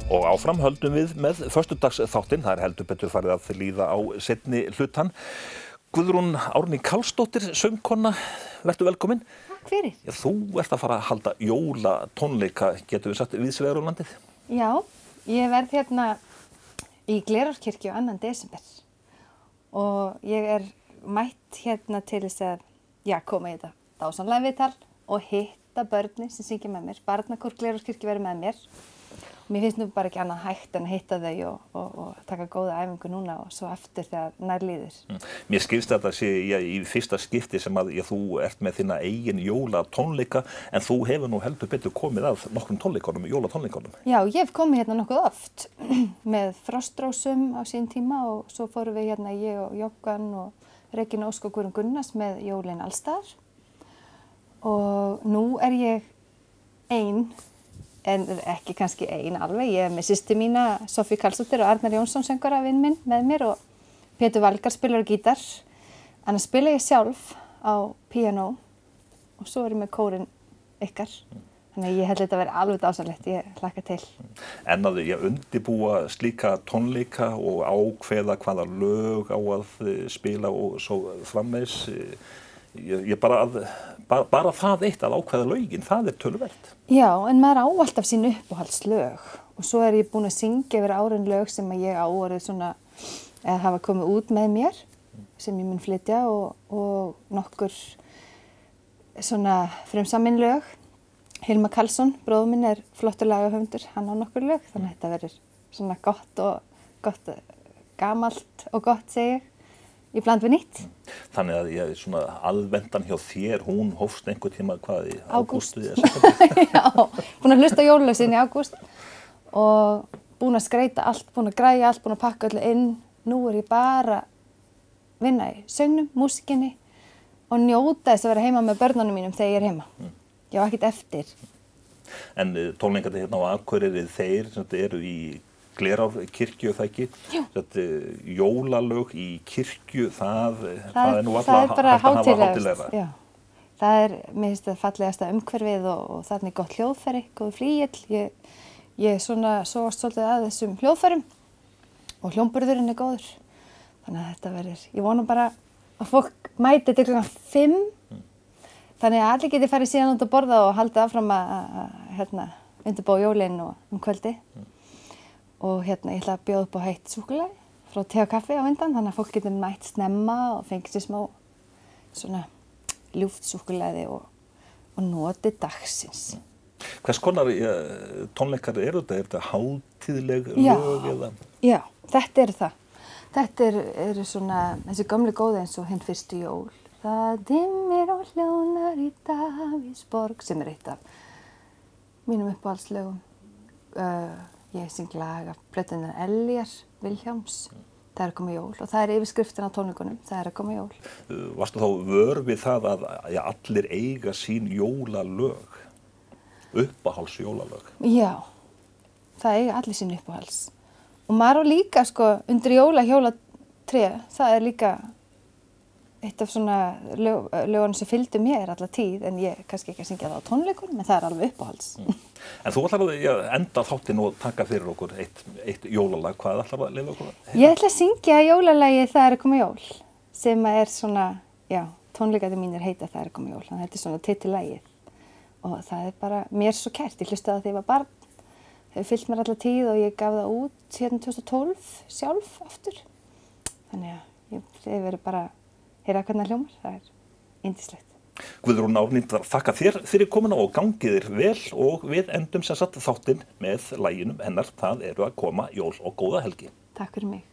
Og áfram höldum við með föstudagsþáttinn, það heldur betur farið að líða á seinni hlutann. Guðrún Árný Karlsdóttir, söngkona, vertu velkomin. Takk fyrir. Já, þú ert að fara að halda jólatónleika, getum við sagt, víðs vegar á landið? Já, ég verð hérna í Glerárkirkju 2. desember og ég mætt hérna til þess að koma í þetta dásamlega viðtal og hitta börnin sem syngja með mér. Barnakór Glerárkirkju verður með mér. Mér finnst nú bara ekki annað hægt en að hitta þau og taka góða æfingu núna og svo eftir þegar nær líður. Mér skilst þetta sé í fyrsta skipti sem að þú ert með þína eigin jólatónleika en þú hefur nú heldur betur komið að nokkrum tónleikunum, jólatónleikunum. Já, ég hef komið hérna nokkuð oft með Frostrósum á sín tíma og svo fórum við hérna ég og Joggan og Regína Ósk og Guðrún Gunnars með Jólin allstaðar. Og nú ég ein, en ekki kannski ein alveg. Ég með systur mína, Soffíu Karlsdóttir og Arnar Jónsson söngvara vinn minn með mér og Pétur Valgarð spilar á gítar. Annars spila ég sjálf á píanó og svo ég með kórinn ykkar. Þannig að ég held þetta að vera alveg dásamlegt, ég hlakka til. En að undirbúa slíka tónleika og ákveða hvaða lög á að spila og svo framvegis. Bara það eitt að ákveða lögin, það töluvert. Já, en maður á alltaf sín uppáhaldslög og svo ég búin að syngja yfir árin lög sem ég orðið svona, eða hafa komið út með mér, sem ég mun flytja og nokkur svona frumsamin lög. Hilmar Karlsson, bróður minn, flottur lagahöfundur, hann á nokkur lög, þannig að þetta verður svona gott, gamalt og gott, segi ég. Í bland við nýtt. Þannig að svona aðvendan hjá þér, hún hófst einhvern tíma hvað í ágúst? Já, búin að hlusta á jólalög sín í ágúst og búin að skreyta allt, búin að græja allt, búin að pakka öllu inn. Nú ég bara að vinna í söngnum, músíkinni og njóta þess að vera heima með börnunum mínum þegar ég heima. Ég á ekkert eftir. En tónleikarnir hérna á Akureyri, þeir eru í Glerárkirkju, það ekki? Þetta jólalög í kirkju, það nú alltaf hægt að hafa hátíðlegra. Já, það mér finnst það fallegasta umhverfið og þarna gott hljóðfæri, góður flýgill. Ég svona sóast svolítið að þessum hljóðfærum og hljómburðurinn góður. Þannig að þetta verður, ég vona bara að fólk mæti til klukkan 5. Þannig að allir geti farið síðan út að borða og halda áfram að undirbúa jólin og kvöldi. Og ég ætla að bjóða upp á heitt súkkulaði frá te og kaffi á undan, þannig að fólk getur mætt snemma og fengið sér smá svona ljúft súkkulaði og notið dagsins. Hvers konar tónleikar eru þetta? Þetta hátíðleg lög eða? Já, þetta það. Þetta eru svona þessi gömlu góði eins og hinn fyrstu jól. Það dimmir og hljónar í Davíðsborg, sem eitt af mínum uppáhaldslögum. Ég syng lag af plötunnar Eljar Vilhjálms, það að koma jól og það yfirskriftin á tónleikunum, það að koma jól. Varstu þá vör við það að allir eiga sín jólalög, uppáhalds jólalög? Já, það eiga allir sín uppáhalds. Og maður á líka undir jólatré, það líka eitt af svona lögunum sem fylgdu mér alla tíð, en ég kannski ekki að syngja það á tónleikunum, en það alveg uppáhalds. En þú ætlar að enda þáttinn og taka fyrir okkur eitt jólalag. Hvað ætlar að leyfa okkur? Ég ætla að syngja jólalagið Það að koma jól, sem svona, tónleikarnir mínir heita Það að koma jól. Þannig að þetta svona titillagið. Og það bara mér svo kært. Ég hlustaði á þegar ég var barn, hefur fylgt mér alla tíð og ég gaf það út hérna 2012 sjálf aftur. Þannig að ég verið bara heyra hvernig hljómar, það yndislegt. Guðrún Árný, þakka þér fyrir komuna og gangið þér vel og við endum sem sagt þáttinn með laginu hennar Það eru að koma jól og góða helgi. Takk fyrir mig.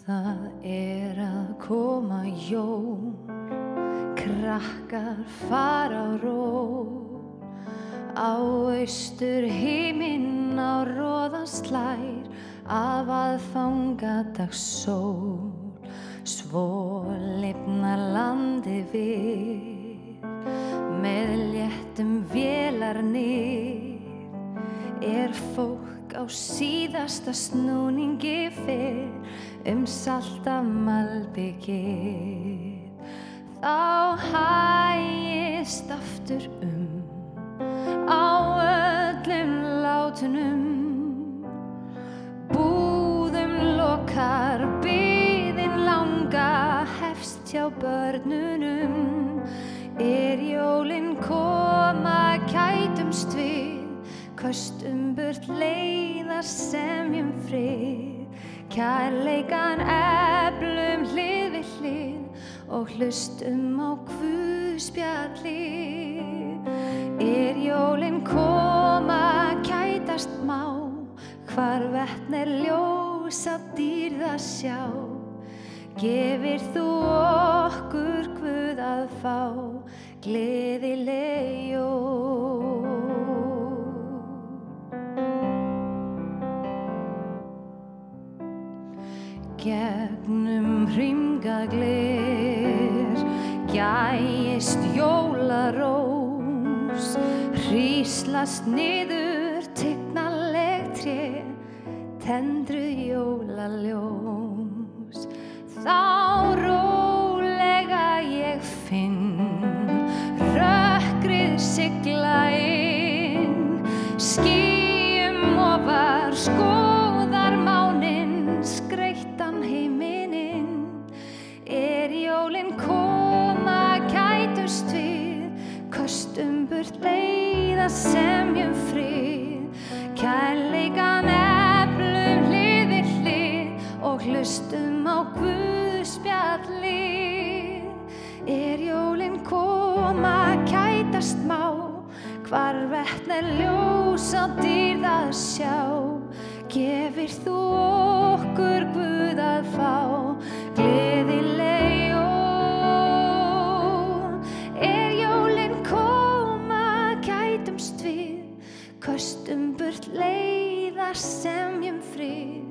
Það að koma jól, krakkar fara á ról, á austur himinn á roðan slær, af aðfangadags sól. svo lifnar landið við með léttum vélarnir fólk á síðasta snúningi fyrr salta malbikið þá hægist aftur á öllum látunum búðum lokar biðin langa hefst hjá börnunum jólin koma kætumst við köstum burt leiðar semjum frið kærleikan eflum hlið við hlið og hlustum á guðspjallið jólin koma kætast má hvarvetna ljós að dýrð að sjá gefir þú okkur Guð að fá gleðileg jól gegnum hringagler gægist jólarós hríslast niður tignarleg tré tendruð jólaljós þá rólega ég finn rökkrið sigla inn skýjum ofar skoðar máninn skreyttan himininn jólin koma kætust við köstum burt leiða semjum frið kærleikan eflum hlið við hlið og hlustum á guðspjallið jólin koma kætast má hvarvetna ljós að dýrð að sjá gefir þú okkur Guð að fá gleðileg jól jólin koma kætumst við köstum burt leiðar semjum frið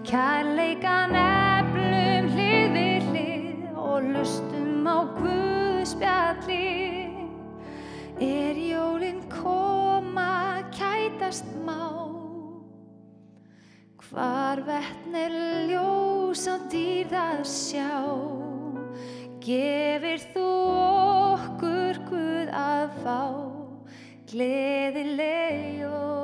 kærleikan eflum hlið við hlið og hlustum á guðspjallið jólin koma kætast má hvarvetna ljós að dýrð að sjá gefir þú okkur Guð að fá gleðileg jól